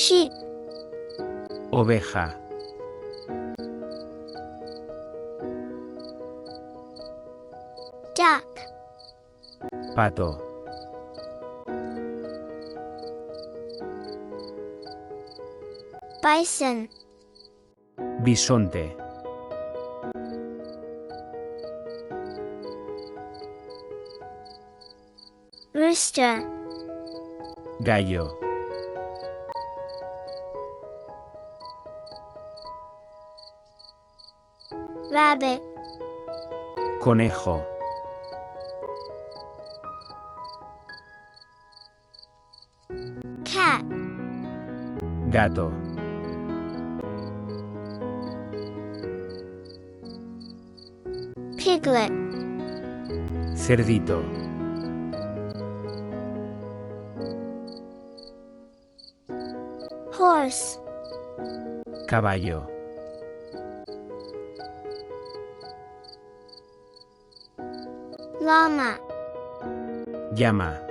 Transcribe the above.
sheep, oveja, duck, pato, bison, bisonte, rooster, gallo, rabbit, conejo, cat, gato, piglet, cerdito, horse, caballo, llama, llama,